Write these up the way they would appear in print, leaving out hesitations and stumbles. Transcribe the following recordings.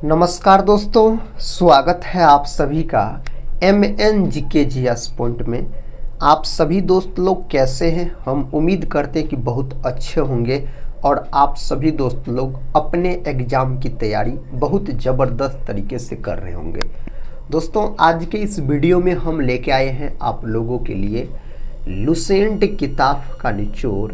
नमस्कार दोस्तों, स्वागत है आप सभी का MNGKGS पॉइंट में। आप सभी दोस्त लोग कैसे हैं? हम उम्मीद करते हैं कि बहुत अच्छे होंगे और आप सभी दोस्त लोग अपने एग्ज़ाम की तैयारी बहुत ज़बरदस्त तरीके से कर रहे होंगे। दोस्तों, आज के इस वीडियो में हम लेके आए हैं आप लोगों के लिए लुसेंट किताब का निचोड़,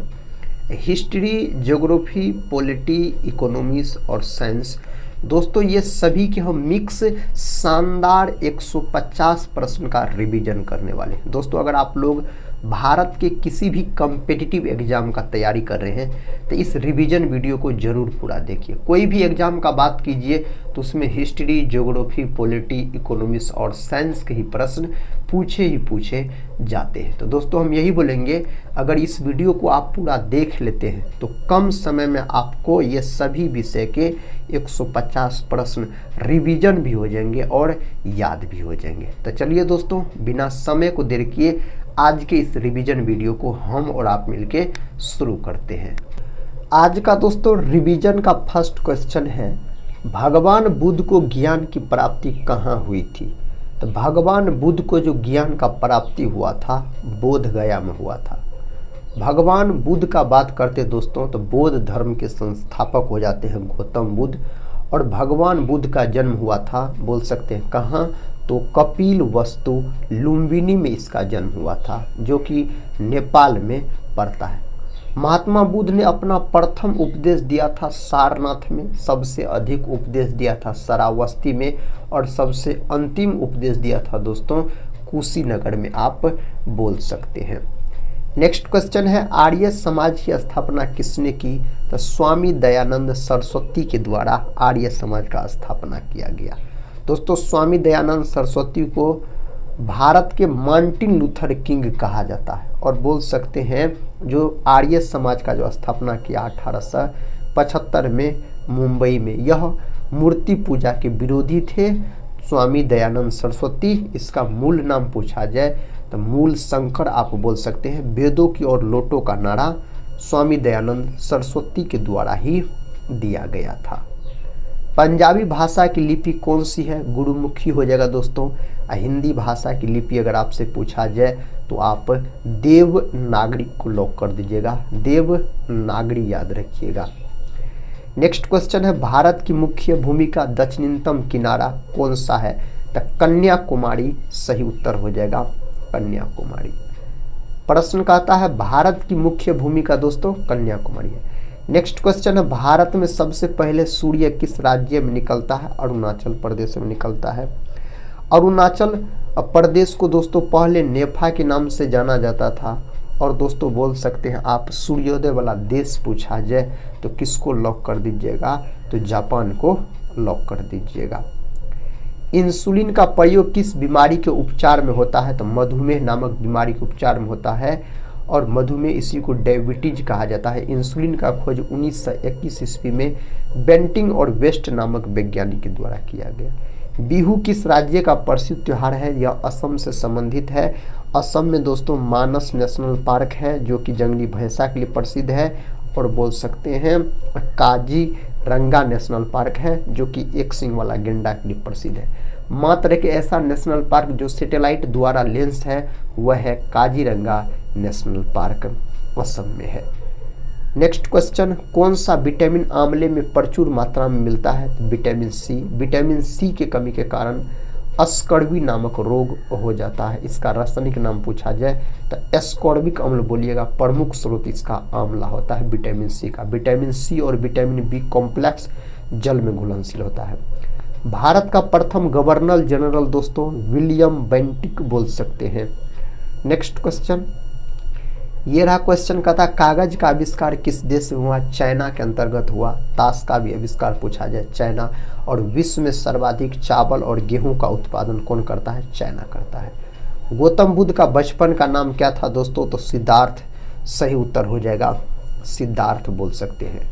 हिस्ट्री, ज्योग्राफी, पॉलिटी, इकोनॉमिक्स और साइंस। दोस्तों, ये सभी के हम मिक्स शानदार 150 प्रश्न का रिवीजन करने वाले हैं। दोस्तों, अगर आप लोग भारत के किसी भी कम्पिटिटिव एग्ज़ाम का तैयारी कर रहे हैं तो इस रिवीजन वीडियो को ज़रूर पूरा देखिए। कोई भी एग्ज़ाम का बात कीजिए तो उसमें हिस्ट्री, ज्योग्राफी, पॉलिटी, इकोनॉमिक्स और साइंस के ही प्रश्न पूछे जाते हैं। तो दोस्तों, हम यही बोलेंगे, अगर इस वीडियो को आप पूरा देख लेते हैं तो कम समय में आपको ये सभी विषय के 150 प्रश्न रिवीजन भी हो जाएंगे और याद भी हो जाएंगे। तो चलिए दोस्तों, बिना समय को देर किए आज के इस रिवीजन वीडियो को हम और आप मिलके शुरू करते हैं। आज का दोस्तों रिवीजन का फर्स्ट क्वेश्चन है, भगवान बुद्ध को ज्ञान की प्राप्ति कहाँ हुई थी? तो भगवान बुद्ध को जो ज्ञान का प्राप्ति हुआ था बोध गया में हुआ था। भगवान बुद्ध का बात करते दोस्तों तो बौद्ध धर्म के संस्थापक हो जाते हैं गौतम बुद्ध। और भगवान बुद्ध का जन्म हुआ था, बोल सकते हैं कहाँ, तो कपिल वस्तु लुम्बिनी में इसका जन्म हुआ था, जो कि नेपाल में पड़ता है। महात्मा बुद्ध ने अपना प्रथम उपदेश दिया था सारनाथ में, सबसे अधिक उपदेश दिया था श्रावस्ती में और सबसे अंतिम उपदेश दिया था दोस्तों कुशीनगर में, आप बोल सकते हैं। नेक्स्ट क्वेश्चन है, आर्य समाज की स्थापना किसने की? तो स्वामी दयानंद सरस्वती के द्वारा आर्य समाज का स्थापना किया गया। दोस्तों, स्वामी दयानंद सरस्वती को भारत के मार्टिन लूथर किंग कहा जाता है और बोल सकते हैं जो आर्य समाज का जो स्थापना किया 1875 में मुंबई में। यह मूर्ति पूजा के विरोधी थे स्वामी दयानंद सरस्वती। इसका मूल नाम पूछा जाए तो मूल शंकर आप बोल सकते हैं। वेदों की ओर लौटो का नारा स्वामी दयानंद सरस्वती के द्वारा ही दिया गया था। पंजाबी भाषा की लिपि कौन सी है? गुरुमुखी हो जाएगा दोस्तों। हिंदी भाषा की लिपि अगर आपसे पूछा जाए तो आप देवनागरी को लॉक कर दीजिएगा, देवनागरी याद रखिएगा। नेक्स्ट क्वेश्चन है, भारत की मुख्य भूमि का दक्षिणतम किनारा कौन सा है? तो कन्याकुमारी सही उत्तर हो जाएगा, कन्याकुमारी। प्रश्न कहता है भारत की मुख्य भूमि का दोस्तों कन्याकुमारी है। नेक्स्ट क्वेश्चन है, भारत में सबसे पहले सूर्य किस राज्य में निकलता है? अरुणाचल प्रदेश में निकलता है। अरुणाचल प्रदेश को दोस्तों पहले नेफा के नाम से जाना जाता था। और दोस्तों बोल सकते हैं आप, सूर्योदय वाला देश पूछा जाए तो किसको लॉक कर दीजिएगा? तो जापान को लॉक कर दीजिएगा। इंसुलिन का प्रयोग किस बीमारी के उपचार में होता है? तो मधुमेह नामक बीमारी के उपचार में होता है और मधुमेह इसी को डायबिटीज कहा जाता है। इंसुलिन का खोज 1921 ईस्वी में बेंटिंग और वेस्ट नामक वैज्ञानिक के द्वारा किया गया। बिहू किस राज्य का प्रसिद्ध त्यौहार है? यह असम से संबंधित है। असम में दोस्तों मानस नेशनल पार्क है जो कि जंगली भैंसा के लिए प्रसिद्ध है और बोल सकते हैं काजीरंगा नेशनल पार्क है जो कि एक सींग वाला गेंडा के लिए प्रसिद्ध है। मात्र एक ऐसा नेशनल पार्क जो सैटेलाइट द्वारा लेंस है वह है काजीरंगा नेशनल पार्क, असम में है। नेक्स्ट क्वेश्चन, कौन सा विटामिन आंवले में प्रचुर मात्रा में मिलता है? तो विटामिन सी। विटामिन सी के कमी के कारण अस्कर्वी नामक रोग हो जाता है। इसका रासायनिक नाम पूछा जाए तो एस्कॉर्बिक अम्ल बोलिएगा। प्रमुख स्रोत इसका आंवला होता है विटामिन सी का। विटामिन सी और विटामिन बी कॉम्प्लेक्स जल में घुलनशील होता है। भारत का प्रथम गवर्नर जनरल दोस्तों विलियम बेंटिक बोल सकते हैं। नेक्स्ट क्वेश्चन, ये रहा क्वेश्चन का था, कागज का आविष्कार किस देश में हुआ? चाइना के अंतर्गत हुआ। ताश का भी आविष्कार पूछा जाए चाइना। और विश्व में सर्वाधिक चावल और गेहूं का उत्पादन कौन करता है? चाइना करता है। गौतम बुद्ध का बचपन का नाम क्या था दोस्तों? तो सिद्धार्थ सही उत्तर हो जाएगा, सिद्धार्थ बोल सकते हैं।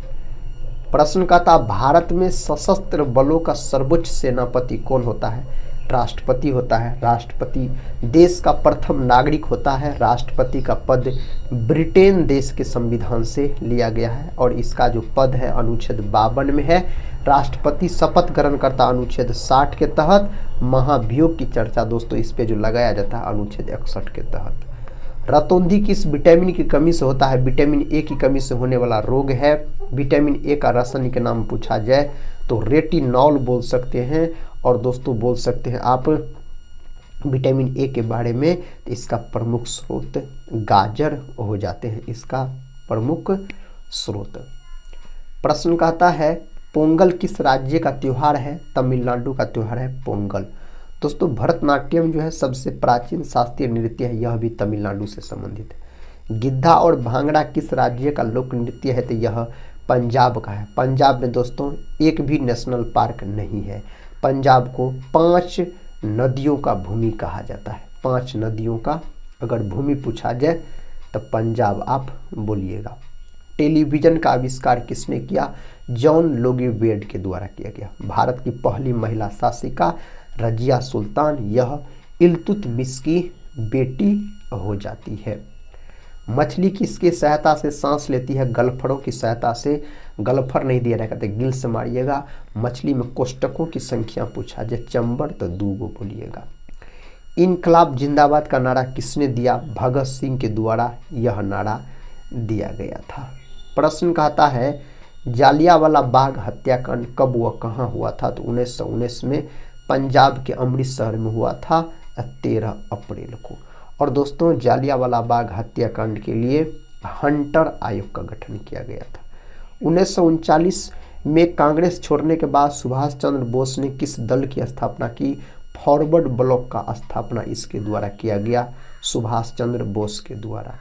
प्रश्न का था, भारत में सशस्त्र बलों का सर्वोच्च सेनापति कौन होता है? राष्ट्रपति होता है। राष्ट्रपति देश का प्रथम नागरिक होता है। राष्ट्रपति का पद ब्रिटेन देश के संविधान से लिया गया है और इसका जो पद है अनुच्छेद 52 में है। राष्ट्रपति शपथ ग्रहण करता अनुच्छेद 60 के तहत। महाभियोग की चर्चा दोस्तों इस पे जो लगाया जाता है अनुच्छेद 61 के तहत। रतौंधी किस विटामिन की कमी से होता है? विटामिन ए की कमी से होने वाला रोग है। विटामिन ए का रासायनिक नाम पूछा जाए तो रेटिनॉल बोल सकते हैं। और दोस्तों बोल सकते हैं आप विटामिन ए के बारे में, इसका प्रमुख स्रोत गाजर हो जाते हैं, इसका प्रमुख स्रोत। प्रश्न कहता है पोंगल किस राज्य का त्योहार है? तमिलनाडु का त्योहार है पोंगल। दोस्तों भरतनाट्यम जो है सबसे प्राचीन शास्त्रीय नृत्य है, यह भी तमिलनाडु से संबंधित है। गिद्धा और भांगड़ा किस राज्य का लोक नृत्य है? तो यह पंजाब का है। पंजाब में दोस्तों एक भी नेशनल पार्क नहीं है। पंजाब को 5 नदियों का भूमि कहा जाता है। 5 नदियों का अगर भूमि पूछा जाए तो पंजाब आप बोलिएगा। टेलीविज़न का आविष्कार किसने किया? जॉन लोगी वेड के द्वारा किया गया। भारत की पहली महिला शासिका रजिया सुल्तान, यह इल्तुतमिश की बेटी हो जाती है। मछली किसकी सहायता से सांस लेती है? गल्फरों की सहायता से। गल्फर नहीं दिया रहेगा तो गिल से मारिएगा। मछली में कोष्ठकों की संख्या पूछा जाए चंबर तो 2 गो बोलिएगा। इनकलाब जिंदाबाद का नारा किसने दिया? भगत सिंह के द्वारा यह नारा दिया गया था। प्रश्न कहता है जालियांवाला बाग हत्याकांड कब व कहाँ हुआ था? तो 1919 में पंजाब के अमृतसर में हुआ था 13 अप्रैल को। और दोस्तों जालियांवाला बाग हत्याकांड के लिए हंटर आयोग का गठन किया गया था। 1939 में कांग्रेस छोड़ने के बाद सुभाष चंद्र बोस ने किस दल की स्थापना की? फॉरवर्ड ब्लॉक का स्थापना इसके द्वारा किया गया, सुभाष चंद्र बोस के द्वारा।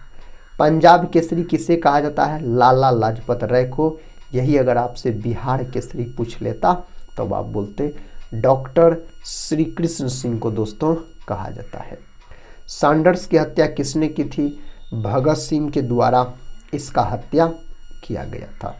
पंजाब केसरी किसे कहा जाता है? लाला लाजपत राय को। यही अगर आपसे बिहार केसरी पूछ लेता तो आप बोलते डॉक्टर श्री कृष्ण सिंह को दोस्तों कहा जाता है। सैंडर्स की हत्या किसने की थी? भगत सिंह के द्वारा इसका हत्या किया गया था।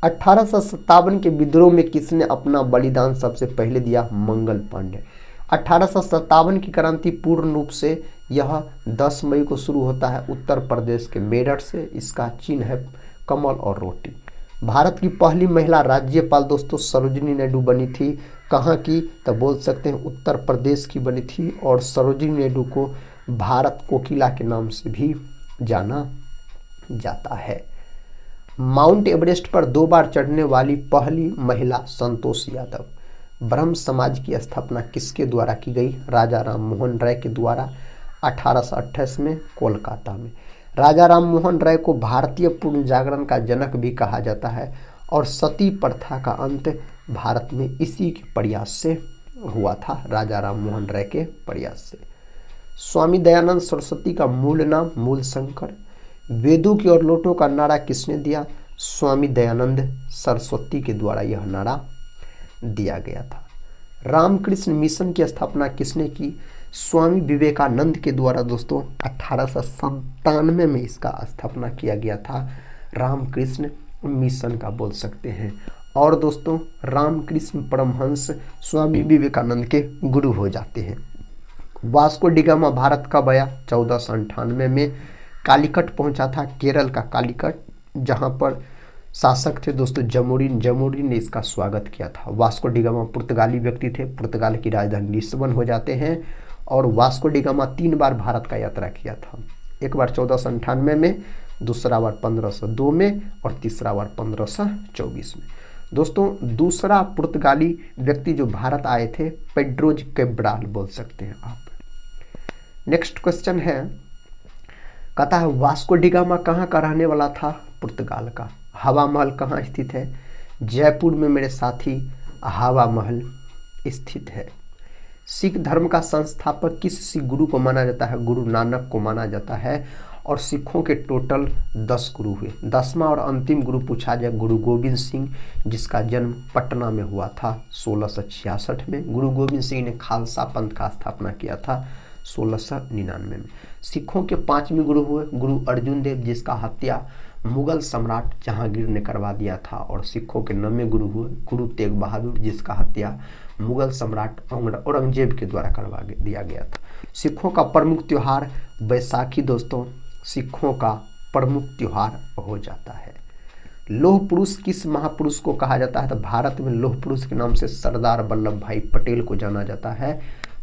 1857 के विद्रोह में किसने अपना बलिदान सबसे पहले दिया? मंगल पांडे। 1857 की क्रांति पूर्ण रूप से यह 10 मई को शुरू होता है उत्तर प्रदेश के मेरठ से। इसका चिन्ह है कमल और रोटी। भारत की पहली महिला राज्यपाल दोस्तों सरोजिनी नायडू बनी थी। कहाँ की? तो बोल सकते हैं उत्तर प्रदेश की बनी थी। और सरोजिनी नायडू को भारत कोकिला के नाम से भी जाना जाता है। माउंट एवरेस्ट पर 2 बार चढ़ने वाली पहली महिला संतोष यादव। ब्रह्म समाज की स्थापना किसके द्वारा की गई? राजा राम मोहन राय के द्वारा 1828 में कोलकाता में। राजा राम मोहन राय को भारतीय पूर्ण जागरण का जनक भी कहा जाता है। और सती प्रथा का अंत भारत में इसी के प्रयास से हुआ था, राजा राम मोहन राय के प्रयास से। स्वामी दयानंद सरस्वती का मूल नाम? मूल शंकर। वेदों की और लोटों का नारा किसने दिया? स्वामी दयानंद सरस्वती के द्वारा यह नारा दिया गया था। रामकृष्ण मिशन की स्थापना किसने की? स्वामी विवेकानंद के द्वारा दोस्तों 1897 में इसका स्थापना किया गया था। रामकृष्ण मिशन का बोल सकते हैं। और दोस्तों रामकृष्ण परमहंस स्वामी विवेकानंद के गुरु हो जाते हैं। वास्को डिगामा भारत कब आया? 1498 में कालीकट पहुंचा था, केरल का कालीकट, जहां पर शासक थे दोस्तों जमोरिन। जमोरिन ने इसका स्वागत किया था। वास्को डिगामा पुर्तगाली व्यक्ति थे। पुर्तगाल की राजधानी लिस्बन हो जाते हैं। और वास्को डिगामा 3 बार भारत का यात्रा किया था। एक बार 1498 में, दूसरा बार 1502 में और तीसरा बार 1524 में। दोस्तों दूसरा पुर्तगाली व्यक्ति जो भारत आए थे पेड्रोज कैब्राल बोल सकते हैं आप। नेक्स्ट क्वेश्चन है, कहता है वास्को डिगामा कहाँ का रहने वाला था? पुर्तगाल का। हवा महल कहाँ स्थित है? जयपुर में मेरे साथी हवा महल स्थित है। सिख धर्म का संस्थापक किस सिख गुरु को माना जाता है? गुरु नानक को माना जाता है। और सिखों के टोटल 10 गुरु हुए। 10वां और अंतिम गुरु पूछा जाए गुरु गोविंद सिंह, जिसका जन्म पटना में हुआ था 1666 में। गुरु गोविंद सिंह ने खालसा पंथ का स्थापना किया था 1699 में। सिखों के 5वें गुरु हुए गुरु अर्जुन देव, जिसका हत्या मुगल सम्राट जहांगीर ने करवा दिया था और सिखों के 9वें गुरु हुए गुरु तेग बहादुर, जिसका हत्या मुगल सम्राट औरंगजेब के द्वारा करवा दिया गया था। सिखों का प्रमुख त्योहार बैसाखी दोस्तों सिखों का प्रमुख त्योहार हो जाता है। लौह पुरुष किस महापुरुष को कहा जाता है? तो भारत में लौह पुरुष के नाम से सरदार वल्लभ भाई पटेल को जाना जाता है।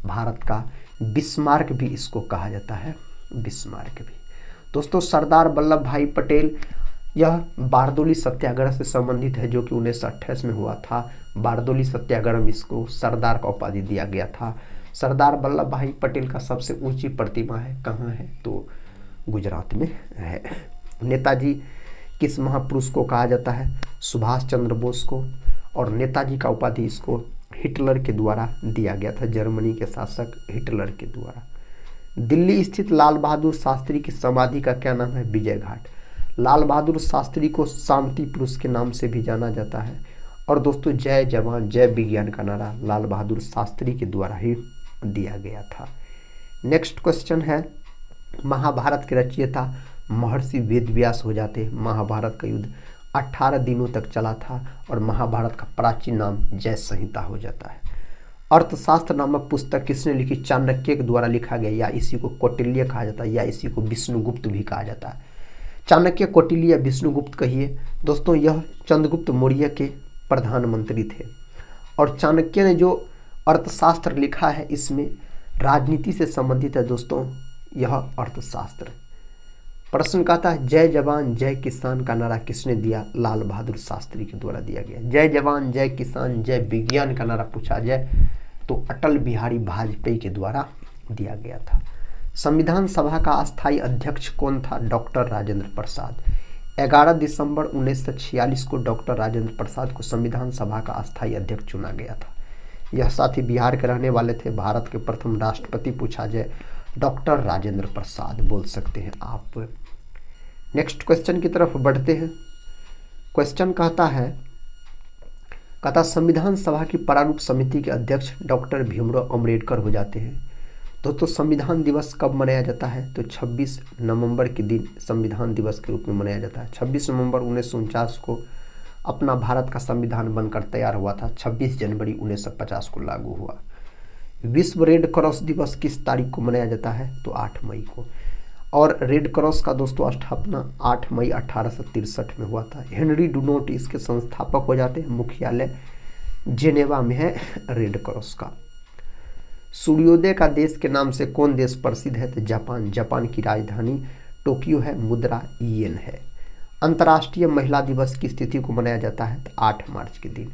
भारत का बिस्मार्क भी इसको कहा जाता है, बिस्मार्क भी। दोस्तों सरदार वल्लभ भाई पटेल यह बारदोली सत्याग्रह से संबंधित है, जो कि 1928 में हुआ था। बारदोली सत्याग्रह में इसको सरदार का उपाधि दिया गया था। सरदार वल्लभ भाई पटेल का सबसे ऊंची प्रतिमा है, कहाँ है? तो गुजरात में है। नेताजी किस महापुरुष को कहा जाता है? सुभाष चंद्र बोस को। और नेताजी का उपाधि इसको हिटलर के द्वारा दिया गया था, जर्मनी के शासक हिटलर के द्वारा। दिल्ली स्थित लाल बहादुर शास्त्री की समाधि का क्या नाम है? विजय घाट। लाल बहादुर शास्त्री को शांति पुरुष के नाम से भी जाना जाता है। और दोस्तों जय जवान जय विज्ञान का नारा लाल बहादुर शास्त्री के द्वारा ही दिया गया था। नेक्स्ट क्वेश्चन है, महाभारत के रचयिता महर्षि वेदव्यास हो जाते हैं। महाभारत का युद्ध 18 दिनों तक चला था और महाभारत का प्राचीन नाम जय संहिता हो जाता है। अर्थशास्त्र नामक पुस्तक किसने लिखी? चाणक्य के द्वारा लिखा गया, या इसी को कौटिल्य कहा जाता है, या इसी को विष्णुगुप्त भी कहा जाता है। चाणक्य, कौटिल्य, विष्णुगुप्त कहिए दोस्तों, यह चंद्रगुप्त मौर्य के प्रधानमंत्री थे। और चाणक्य ने जो अर्थशास्त्र लिखा है इसमें राजनीति से संबंधित है दोस्तों यह अर्थशास्त्र। प्रश्न कहता है जय जवान जय किसान का नारा किसने दिया? लाल बहादुर शास्त्री के द्वारा दिया गया। जय जवान जय किसान जय विज्ञान का नारा पूछा जाए तो अटल बिहारी वाजपेयी के द्वारा दिया गया था। संविधान सभा का अस्थायी अध्यक्ष कौन था? डॉक्टर राजेंद्र प्रसाद। 11 दिसंबर 1946 को डॉक्टर राजेंद्र प्रसाद को संविधान सभा का अस्थायी अध्यक्ष चुना गया था। यह साथी बिहार के रहने वाले थे। भारत के प्रथम राष्ट्रपति पूछा जाए डॉक्टर राजेंद्र प्रसाद बोल सकते हैं आप। नेक्स्ट क्वेश्चन की तरफ बढ़ते हैं। क्वेश्चन कहता संविधान सभा की प्रारूप समिति के अध्यक्ष डॉक्टर भीमराव अम्बेडकर हो जाते हैं। दोस्तों संविधान दिवस कब मनाया जाता है? तो 26 नवंबर के दिन संविधान दिवस के रूप में मनाया जाता है। 26 नवंबर 1949 को अपना भारत का संविधान बनकर तैयार हुआ था। 26 जनवरी 1950 को लागू हुआ। विश्व रेड क्रॉस दिवस किस तारीख को मनाया जाता है? तो 8 मई को। और रेड क्रॉस का दोस्तों स्थापना 8 मई 1863 में हुआ था। हेनरी डुनोट इसके संस्थापक हो जाते हैं। मुख्यालय जेनेवा में है रेड क्रॉस का। सूर्योदय का देश के नाम से कौन देश प्रसिद्ध है? तो जापान। जापान की राजधानी टोक्यो है, मुद्रा येन है। अंतर्राष्ट्रीय महिला दिवस की तिथि को मनाया जाता है तो 8 मार्च के दिन।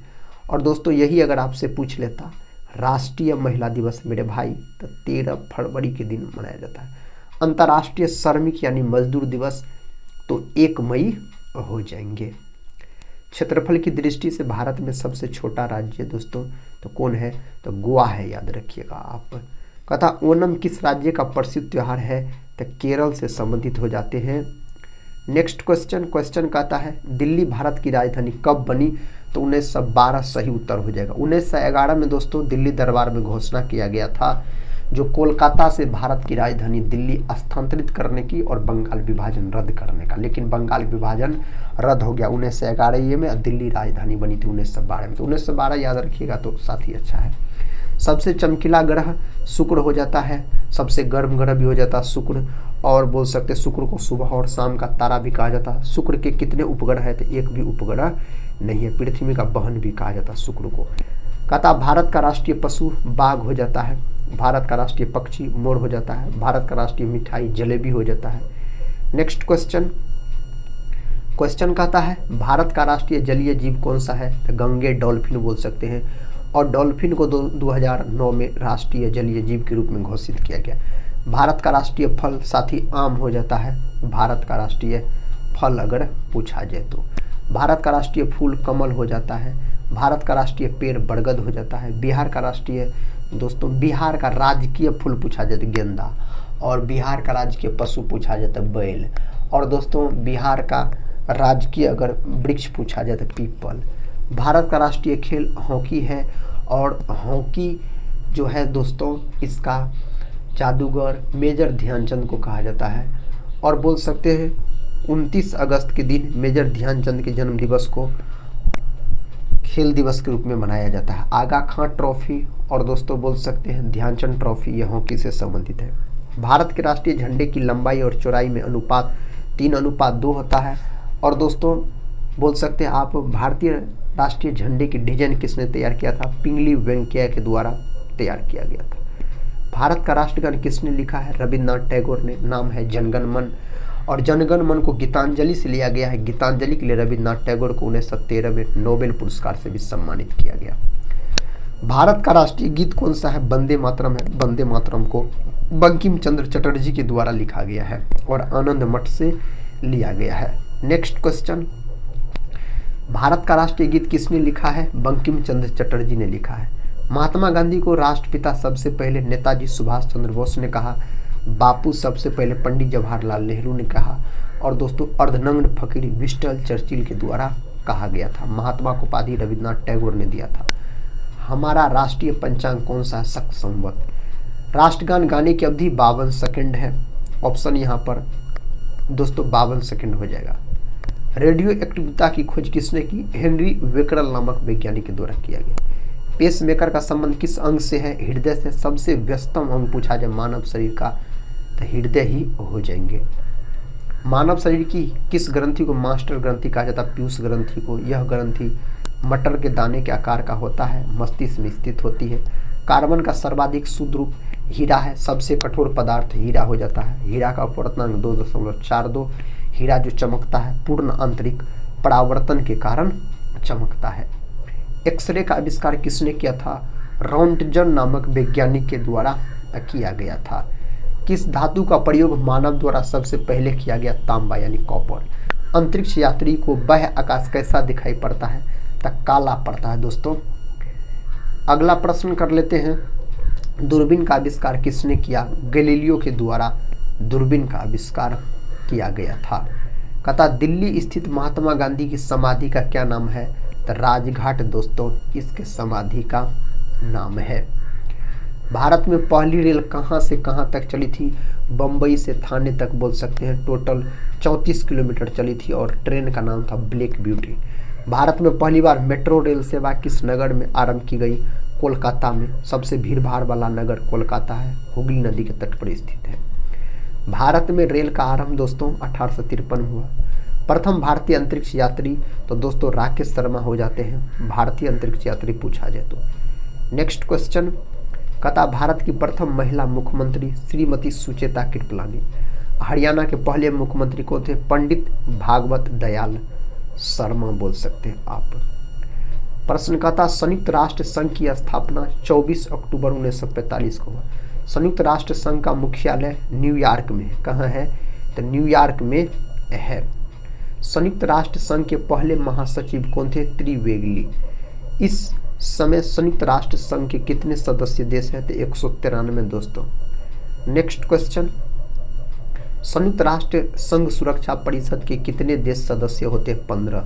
और दोस्तों यही अगर आपसे पूछ लेता राष्ट्रीय महिला दिवस मेरे भाई तो 13 फरवरी के दिन मनाया जाता है। अंतर्राष्ट्रीय श्रमिक यानी मजदूर दिवस तो 1 मई हो जाएंगे। क्षेत्रफल की दृष्टि से भारत में सबसे छोटा राज्य दोस्तों तो कौन है? तो गोवा है, याद रखिएगा आप। कहता ओणम किस राज्य का प्रसिद्ध त्यौहार है? तो केरल से संबंधित हो जाते हैं। नेक्स्ट क्वेश्चन कहता है दिल्ली भारत की राजधानी कब बनी? तो 1912 सही उत्तर हो जाएगा। 1911 में दोस्तों दिल्ली दरबार में घोषणा किया गया था, जो कोलकाता से भारत की राजधानी दिल्ली स्थानांतरित करने की और बंगाल विभाजन रद्द करने का। लेकिन बंगाल विभाजन रद्द हो गया 1911 में, दिल्ली राजधानी बनी थी 1912 में। तो 1912 याद रखिएगा तो साथ ही अच्छा है। सबसे चमकीला ग्रह शुक्र हो जाता है, सबसे गर्म ग्रह भी हो जाता है शुक्र। और बोल सकते हैं शुक्र को सुबह और शाम का तारा भी कहा जाता है। शुक्र के कितने उपग्रह है? तो एक भी उपग्रह नहीं है। पृथ्वी का बहन भी कहा जाता है शुक्र को। कहता भारत का राष्ट्रीय पशु बाघ हो जाता है। भारत का राष्ट्रीय पक्षी मोर हो जाता है। भारत का राष्ट्रीय मिठाई जलेबी हो जाता है। नेक्स्ट क्वेश्चन कहता है भारत का राष्ट्रीय जलीय जीव कौन सा है? तो गंगे डॉल्फिन बोल सकते हैं। और डॉल्फिन को 2009 में राष्ट्रीय जलीय जीव के रूप में घोषित किया गया। भारत का राष्ट्रीय फल साथी आम हो जाता है। भारत का राष्ट्रीय फल अगर पूछा जाए तो भारत का राष्ट्रीय फूल कमल हो जाता है। भारत का राष्ट्रीय पेड़ बरगद हो जाता है। बिहार का राष्ट्रीय दोस्तों बिहार का राजकीय फूल पूछा जाता है गेंदा। और बिहार का राजकीय पशु पूछा जाता है बैल। और दोस्तों बिहार का राजकीय अगर वृक्ष पूछा जाए तो पीपल। भारत का राष्ट्रीय खेल हॉकी है। और हॉकी जो है दोस्तों इसका जादूगर मेजर ध्यानचंद को कहा जाता है। और बोल सकते हैं 29 अगस्त के दिन मेजर ध्यानचंद के जन्म दिवस को खेल दिवस के रूप में मनाया जाता है। आगा खां ट्रॉफी और दोस्तों बोल सकते हैं ध्यानचंद ट्रॉफी, यह हॉकी से संबंधित है। भारत के राष्ट्रीय झंडे की लंबाई और चौड़ाई में अनुपात 3:2 होता है। और दोस्तों बोल सकते हैं आप भारतीय राष्ट्रीय झंडे की डिजाइन किसने तैयार किया था? पिंगली वेंकैया के द्वारा तैयार किया गया था। भारत का राष्ट्रगान किसने लिखा है? रविन्द्रनाथ टैगोर ने। नाम है जनगण मन, और जनगण मन को गीतांजलि से लिया गया है। गीतांजलि के लिए रविन्द्रनाथ टैगोर को 1913 में नोबेल पुरस्कार से भी सम्मानित किया गया। भारत का राष्ट्रीय गीत कौन सा है? वंदे मातरम है। वंदे मातरम को बंकिम चंद्र चटर्जी के द्वारा लिखा गया है और आनंद मठ से लिया गया है। नेक्स्ट क्वेश्चन, भारत का राष्ट्रीय गीत किसने लिखा है? बंकिम चंद्र चटर्जी ने लिखा है। महात्मा गांधी को राष्ट्रपिता सबसे पहले नेताजी सुभाष चंद्र बोस ने कहा। बापू सबसे पहले पंडित जवाहरलाल नेहरू ने कहा। और दोस्तों अर्धनग्न फकीर विंस्टन चर्चिल के द्वारा कहा गया था। महात्मा को उपाधि रविन्द्रनाथ टैगोर ने दिया था। हमारा राष्ट्रीय पंचांग कौन सा है? शक संवत। राष्ट्रगान गाने की अवधि 52 सेकंड है। ऑप्शन यहाँ पर दोस्तों 52 सेकंड हो जाएगा। रेडियो एक्टिविटी की खोज किसने की? हेनरी बेकरल नामक वैज्ञानिक के द्वारा किया गया। पेस मेकर का संबंध किस अंग से है? हृदय से। सबसे व्यस्तम अंग पूछा जाए मानव शरीर का तो हृदय ही हो जाएंगे। मानव शरीर की किस ग्रंथि को मास्टर ग्रंथि कहा जाता है? पीयूष ग्रंथि को। यह ग्रंथि मटर के दाने के आकार का होता है, मस्तिष्क में स्थित होती है। कार्बन का सर्वाधिक शुद्ध रूप हीरा है। सबसे कठोर पदार्थ हीरा हो जाता है। हीरा का अपवर्तनांक 2.42। हीरा जो चमकता है पूर्ण आंतरिक परावर्तन के कारण चमकता है। एक्सरे का आविष्कार किसने किया था? रॉन्टजन नामक वैज्ञानिक के द्वारा किया गया था। किस धातु का प्रयोग मानव द्वारा सबसे पहले किया गया? तांबा यानी कॉपर। अंतरिक्ष यात्री को बाह्य आकाश कैसा दिखाई पड़ता है? तो काला पड़ता है दोस्तों। अगला प्रश्न कर लेते हैं, दूरबीन का आविष्कार किसने किया? गैलीलियो के द्वारा दूरबीन का आविष्कार किया गया था। कहता दिल्ली स्थित महात्मा गांधी की समाधि का क्या नाम है? तो राजघाट दोस्तों इसके समाधि का नाम है। भारत में पहली रेल कहां से कहां तक चली थी? बम्बई से थाने तक बोल सकते हैं। टोटल 34 किलोमीटर चली थी और ट्रेन का नाम था ब्लैक ब्यूटी। भारत में पहली बार मेट्रो रेल सेवा किस नगर में आरंभ की गई? कोलकाता में। सबसे भीड़ भाड़ वाला नगर कोलकाता है, हुगली नदी के तट पर स्थित है। भारत में रेल का आरंभ दोस्तों 1853 हुआ। प्रथम भारतीय अंतरिक्ष यात्री तो दोस्तों राकेश शर्मा हो जाते हैं, भारतीय अंतरिक्ष यात्री पूछा जाए तो। नेक्स्ट क्वेश्चन, कहता भारत की प्रथम महिला मुख्यमंत्री श्रीमती सुचेता कृपलानी। हरियाणा के पहले मुख्यमंत्री कौन थे? पंडित भागवत दयाल शर्मा बोल सकते हैं आप। प्रश्न कहता संयुक्त राष्ट्र संघ की स्थापना 24 अक्टूबर 1945 को हुआ। संयुक्त राष्ट्र संघ का मुख्यालय न्यूयॉर्क में है। कहाँ है? तो न्यूयॉर्क में है। संयुक्त राष्ट्र संघ के पहले महासचिव कौन थे? त्रिवेदी। इस समय संयुक्त राष्ट्र संघ के कितने सदस्य देश हैं? तो 193 दोस्तों। नेक्स्ट क्वेश्चन, संयुक्त राष्ट्र संघ सुरक्षा परिषद के कितने देश सदस्य होते हैं? 15।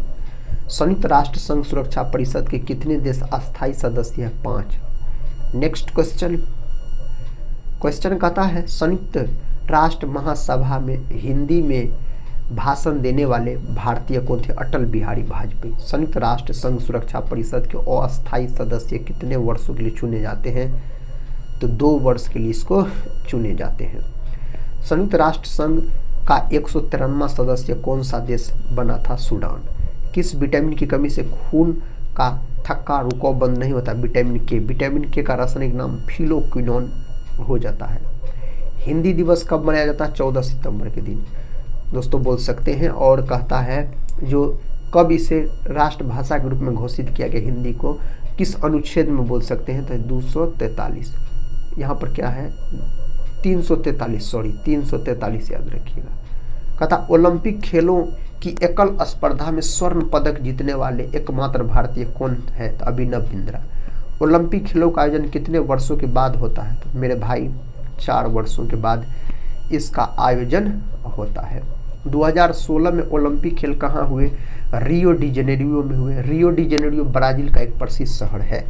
संयुक्त राष्ट्र संघ सुरक्षा परिषद के कितने देश अस्थायी सदस्य हैं? 5। नेक्स्ट क्वेश्चन, क्वेश्चन कहता है संयुक्त राष्ट्र महासभा में हिंदी में भाषण देने वाले भारतीय कौन थे? अटल बिहारी वाजपेयी। संयुक्त राष्ट्र संघ सुरक्षा परिषद के अस्थायी सदस्य कितने वर्षों के लिए चुने जाते हैं? तो 2 वर्ष के लिए इसको चुने जाते हैं। संयुक्त राष्ट्र संघ का 193वां सदस्य कौन सा देश बना था? सूडान। किस विटामिन की कमी से खून का थक्का रुकाव बंद नहीं होता? विटामिन के। विटामिन के का रासायनिक नाम फिलोक्विनोन हो जाता है। हिंदी दिवस कब मनाया जाता है? 14 सितंबर के दिन दोस्तों बोल सकते हैं। और कहता है जो कब इसे राष्ट्रभाषा के रूप में घोषित किया गया हिंदी को, किस अनुच्छेद में बोल सकते हैं? तो 243। यहाँ पर क्या है? 343 याद रखिएगा। कहता ओलंपिक खेलों की एकल स्पर्धा में स्वर्ण पदक जीतने वाले एकमात्र भारतीय कौन है? तो अभिनव बिंद्रा। ओलंपिक खेलों का आयोजन कितने वर्षों के बाद होता है? तो मेरे भाई 4 वर्षों के बाद इसका आयोजन होता है। 2016 में ओलंपिक खेल कहाँ हुए? रियो डी जेनेरियो में हुए। रियो डी जेनेरियो ब्राजील का एक प्रसिद्ध शहर है।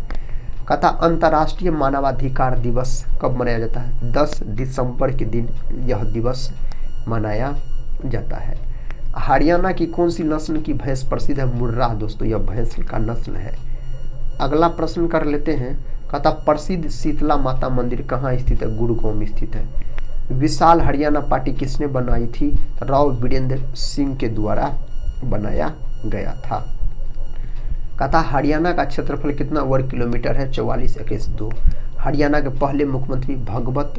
कहता अंतर्राष्ट्रीय मानवाधिकार दिवस कब मनाया जाता है? 10 दिसंबर के दिन यह दिवस मनाया जाता है। हरियाणा की कौन सी नस्ल की भैंस प्रसिद्ध है? मुर्राह दोस्तों यह भैंस का नस्ल है। अगला प्रश्न कर लेते हैं, कहता प्रसिद्ध शीतला माता मंदिर कहाँ स्थित है? गुड़गांव में स्थित है। विशाल हरियाणा पार्टी किसने बनाई थी? राव वीरेंद्र सिंह के द्वारा बनाया गया था। कहता हरियाणा का क्षेत्रफल कितना वर्ग किलोमीटर है? 44,2। हरियाणा के पहले मुख्यमंत्री भगवत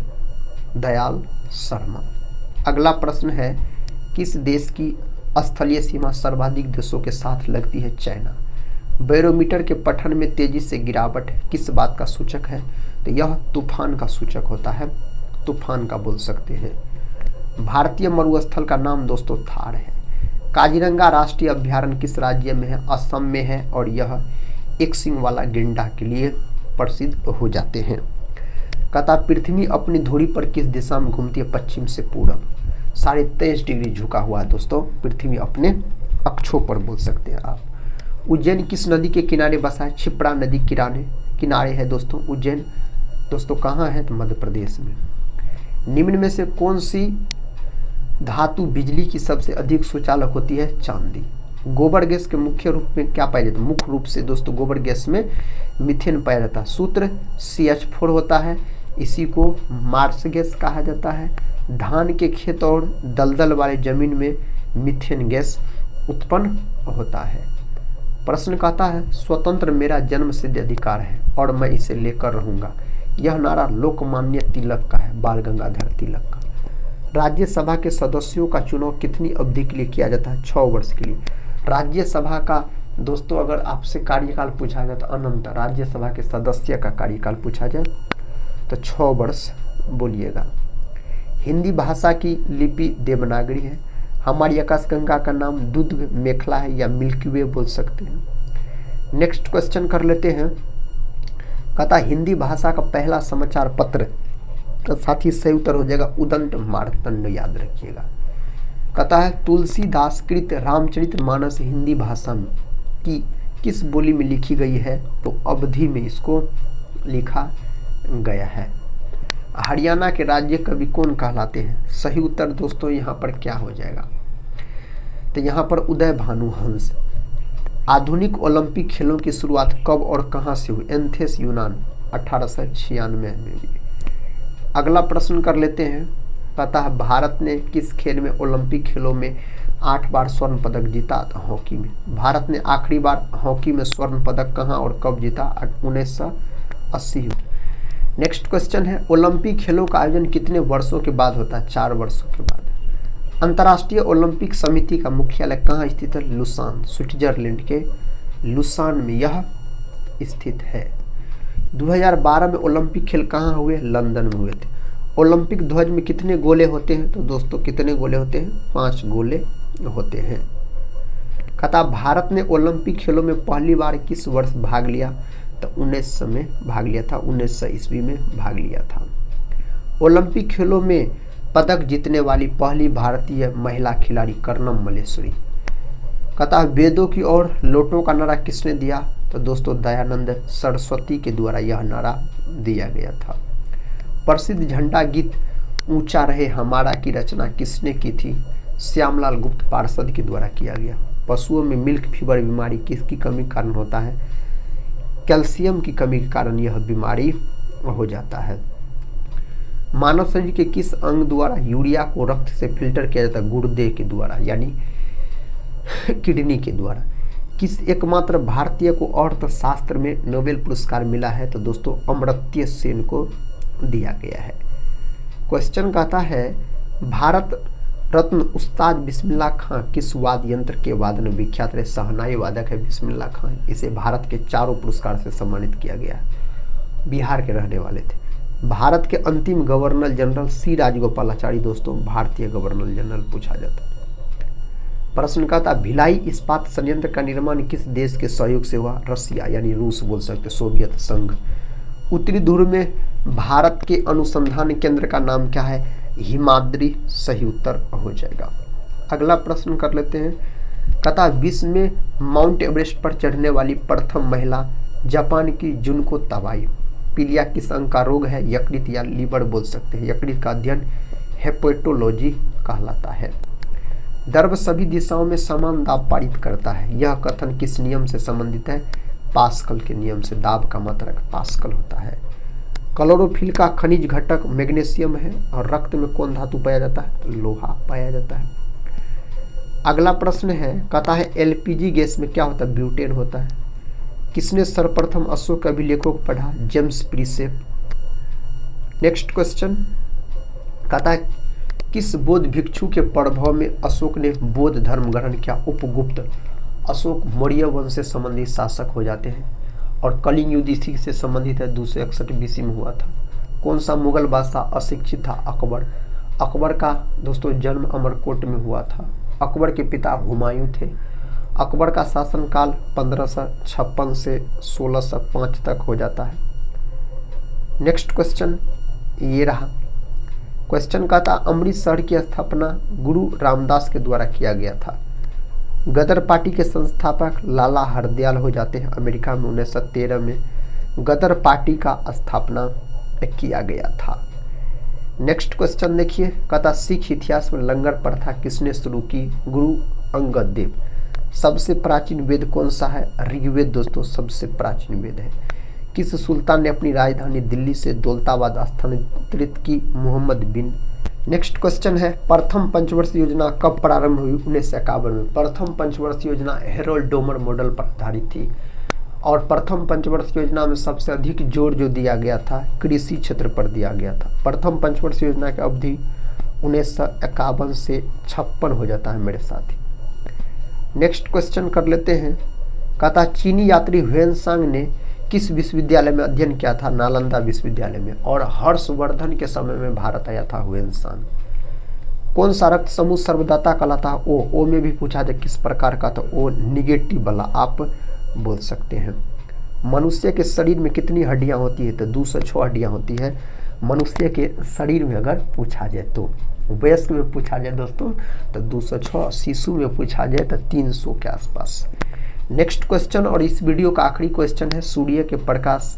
दयाल शर्मा। अगला प्रश्न है, किस देश की स्थलीय सीमा सर्वाधिक देशों के साथ लगती है? चाइना। बैरोमीटर के पठन में तेजी से गिरावट किस बात का सूचक है? तो यह तूफान का सूचक होता है, तूफान का बोल सकते हैं। भारतीय मरुस्थल का नाम दोस्तों थार है। काजीरंगा राष्ट्रीय अभ्यारण्य किस राज्य में है? असम में है और यह एक सींग वाला गेंडा के लिए प्रसिद्ध हो जाते हैं। कहता पृथ्वी अपनी धुरी पर किस दिशा में घूमती है? पश्चिम से पूरब। 23.5 डिग्री झुका हुआ है दोस्तों पृथ्वी अपने अक्षों पर बोल सकते हैं आप। उज्जैन किस नदी के किनारे बसा है? क्षिप्रा नदी किनारे है दोस्तों उज्जैन। दोस्तों कहाँ है? तो मध्य प्रदेश में। निम्न में से कौन सी धातु बिजली की सबसे अधिक सुचालक होती है? चांदी। गोबर गैस के मुख्य रूप में क्या पाया जाता है? मुख्य रूप से दोस्तों गोबर गैस में मीथेन पाया जाता है। सूत्र CH4 होता है, इसी को मार्स गैस कहा जाता है। धान के खेत और दलदल वाले जमीन में मीथेन गैस उत्पन्न होता है। प्रश्न कहता है स्वतंत्र मेरा जन्म सिद्ध अधिकार है और मैं इसे लेकर रहूंगा। यह नारा लोकमान्य तिलक का है, बाल गंगाधर तिलक का। राज्यसभा के सदस्यों का चुनाव कितनी अवधि के लिए किया जाता है? 6 वर्ष के लिए। राज्यसभा का दोस्तों अगर आपसे कार्यकाल पूछा जाए तो अनंत, राज्यसभा के सदस्य का कार्यकाल पूछा जाए तो 6 वर्ष बोलिएगा। हिंदी भाषा की लिपि देवनागरी है। हमारी आकाशगंगा का नाम दूध मेखला है या मिल्की वे बोल सकते हैं। नेक्स्ट क्वेश्चन कर लेते हैं। कहता हिंदी भाषा का पहला समाचार पत्र, तो साथ ही सही उत्तर हो जाएगा उदंत मार्तंड, याद रखिएगा। कहता है तुलसीदास कृत रामचरितमानस हिंदी भाषा में की किस बोली में लिखी गई है? तो अवधि में इसको लिखा गया है। हरियाणा के राज्य कवि कौन कहलाते हैं? सही उत्तर दोस्तों यहाँ पर क्या हो जाएगा? तो यहाँ पर उदय भानु हंस। आधुनिक ओलंपिक खेलों की शुरुआत कब और कहाँ से हुई? एथेंस यूनान 1896 में। अगला प्रश्न कर लेते हैं। कहता है भारत ने किस खेल में ओलंपिक खेलों में 8 बार स्वर्ण पदक जीता? तो हॉकी में। भारत ने आखिरी बार हॉकी में स्वर्ण पदक कहाँ और कब जीता? 1980 में। नेक्स्ट क्वेश्चन है ओलंपिक खेलों का आयोजन कितने वर्षों के बाद होता है? 4 वर्षों के बाद। अंतर्राष्ट्रीय ओलंपिक समिति का मुख्यालय कहाँ स्थित है? लुसान, स्विट्जरलैंड के लुसान में यह स्थित है। 2012 में ओलंपिक खेल कहाँ हुए? लंदन में हुए थे। ओलंपिक ध्वज में कितने गोले होते हैं? तो दोस्तों कितने गोले होते हैं? 5 गोले होते हैं। कहता भारत ने ओलंपिक खेलों में पहली बार किस वर्ष भाग लिया? तो 1900 में भाग लिया था, 1900 ईस्वी में भाग लिया था। ओलंपिक खेलों में पदक जीतने वाली पहली भारतीय महिला खिलाड़ी कर्णम मल्लेश्वरी। कहता वेदों की ओर लौटो का नारा किसने दिया? तो दोस्तों दयानंद सरस्वती के द्वारा यह नारा दिया गया था। प्रसिद्ध झंडा गीत ऊंचा रहे हमारा की रचना किसने की थी? श्यामलाल गुप्त पार्षद के द्वारा किया गया। पशुओं में मिल्क फीवर बीमारी किसकी कमी के कारण होता है? कैल्शियम की कमी के कारण यह बीमारी हो जाता है। मानव शरीर के किस अंग द्वारा यूरिया को रक्त से फिल्टर किया जाता है? गुर्दे के द्वारा यानी किडनी के द्वारा। किस एकमात्र भारतीय को अर्थशास्त्र में नोबेल पुरस्कार मिला है? तो दोस्तों अमर्त्य सेन को दिया गया है। क्वेश्चन कहता है भारत रत्न उस्ताद बिस्मिल्लाह खां किस वाद्य यंत्र के वादन में विख्यात रहे? शहनाई वादक है बिस्मिल्लाह खां। इसे भारत के 4 पुरस्कार से सम्मानित किया गया है। बिहार के रहने वाले थे। भारत के अंतिम गवर्नर जनरल सी राजगोपालाचारी दोस्तों भारतीय गवर्नर जनरल पूछा जाता है। प्रश्न कहता भिलाई इस्पात संयंत्र का निर्माण किस देश के सहयोग से हुआ? रसिया यानी रूस बोल सकते, सोवियत संघ। उत्तरी ध्रुव में भारत के अनुसंधान केंद्र का नाम क्या है? हिमाद्री सही उत्तर हो जाएगा। अगला प्रश्न कर लेते हैं। कहता विश्व में माउंट एवरेस्ट पर चढ़ने वाली प्रथम महिला जापान की जुनको तबाई। पीलिया किस अंग का रोग है? यकृत या लीवर बोल सकते हैं। यकृत का अध्ययन हेपेटोलॉजी कहलाता है। द्रव सभी दिशाओं में समान दाब पारित करता है। यह कथन किस नियम से संबंधित है? पास्कल के नियम से। दाब का मात्रक पास्कल होता है। क्लोरोफिल का खनिज घटक मैग्नीशियम है और रक्त में कौन धातु पाया जाता है? लोहा पाया जाता है। अगला प्रश्न है, कहता है एलपीजी गैस में क्या होता है? ब्यूटेन होता है। किसने सर्वप्रथम अशोक के अभिलेखों को पढ़ा? जेम्स प्रिसेप। नेक्स्ट क्वेश्चन कहता है किस बौद्ध भिक्षु के प्रभाव में अशोक ने बौद्ध धर्म ग्रहण किया? उपगुप्त। अशोक मौर्य वंश से संबंधित शासक हो जाते हैं और कलिंग युद्ध इसी से संबंधित है, 261 BC में हुआ था। कौन सा मुगल बादशाह अशिक्षित था? अकबर। अकबर का दोस्तों जन्म अमरकोट में हुआ था। अकबर के पिता हुमायूं थे। अकबर का शासनकाल 1556 से 1605 तक हो जाता है। नेक्स्ट क्वेश्चन ये रहा। क्वेश्चन का था अमृतसर की स्थापना गुरु रामदास के द्वारा किया गया था। गदर पार्टी के संस्थापक लाला हरदयाल हो जाते हैं। अमेरिका में 1913 में गदर पार्टी का स्थापना किया गया था। नेक्स्ट क्वेश्चन देखिए, कहता सिख इतिहास में लंगर प्रथा किसने शुरू की? गुरु अंगद देव। सबसे प्राचीन वेद कौन सा है? ऋग्वेद दोस्तों सबसे प्राचीन वेद है। किस सुल्तान ने अपनी राजधानी दिल्ली से दौलताबाद स्थानांतरित की? मोहम्मद बिन। नेक्स्ट क्वेश्चन है प्रथम पंचवर्षीय योजना कब प्रारंभ हुई? 1951 में। प्रथम पंचवर्षीय योजना हेरोल्ड डोमर मॉडल पर आधारित थी और प्रथम पंचवर्षीय योजना में सबसे अधिक जोर जो दिया गया था कृषि क्षेत्र पर दिया गया था। प्रथम पंचवर्षीय योजना की अवधि 1951 से 56 हो जाता है मेरे साथी। नेक्स्ट क्वेश्चन कर लेते हैं, कहता चीनी यात्री ह्वेनसांग ने किस विश्वविद्यालय में अध्ययन किया था? नालंदा विश्वविद्यालय में। और हर्षवर्धन के समय में भारत आया था ह्वेनसांग। कौन सा रक्त समूह सर्वदाता कहलाता है? ओ में भी पूछा जाए किस प्रकार का, तो ओ निगेटिव वाला आप बोल सकते हैं। मनुष्य के शरीर में कितनी हड्डियां होती है? तो 206 हड्डियां होती है मनुष्य के शरीर में। अगर पूछा जाए तो वयस्क में पूछा जाए दोस्तों तो 206, शिशु में पूछा जाए तो 300 के आसपास। नेक्स्ट क्वेश्चन और इस वीडियो का आखिरी क्वेश्चन है, सूर्य के प्रकाश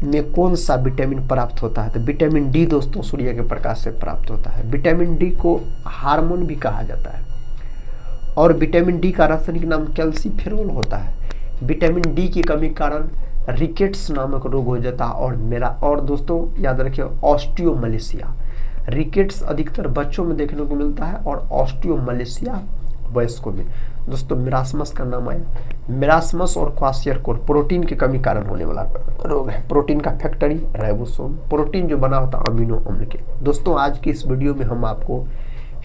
में कौन सा विटामिन प्राप्त होता है? तो विटामिन डी दोस्तों सूर्य के प्रकाश से प्राप्त होता है। विटामिन डी को हार्मोन भी कहा जाता है और विटामिन डी का रासायनिक नाम कैल्सीफेरोल होता है। विटामिन डी की कमी कारण रिकेट्स नामक रोग हो जाता है और दोस्तों याद रखिए ऑस्टियोमलेशिया। रिकेट्स अधिकतर बच्चों में देखने को मिलता है और ऑस्टियोमलेशिया वयस्कों में। दोस्तों मिरासमस का नाम आया। मिरासमस और क्वाशियरकोर प्रोटीन की कमी कारण होने वाला रोग है। प्रोटीन का फैक्टरी राइबोसोम, प्रोटीन जो बना होता है अमीनो अम्ल के। दोस्तों आज की इस वीडियो में हम आपको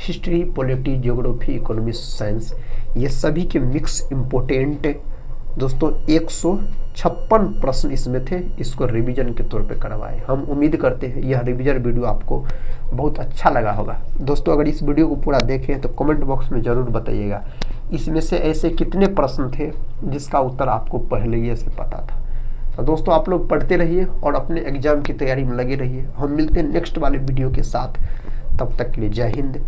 history, polity, geography, economics, science ये सभी के मिक्स इम्पोर्टेंट दोस्तों 156 प्रश्न इसमें थे, इसको रिवीजन के तौर पे करवाए। हम उम्मीद करते हैं यह रिवीजन वीडियो आपको बहुत अच्छा लगा होगा। दोस्तों अगर इस वीडियो को पूरा देखें तो कमेंट बॉक्स में ज़रूर बताइएगा इसमें से ऐसे कितने प्रश्न थे जिसका उत्तर आपको पहले ही से पता था। तो दोस्तों आप लोग पढ़ते रहिए और अपने एग्जाम की तैयारी में लगे रहिए। हम मिलते हैं नेक्स्ट वाले वीडियो के साथ, तब तक के लिए जय हिंद।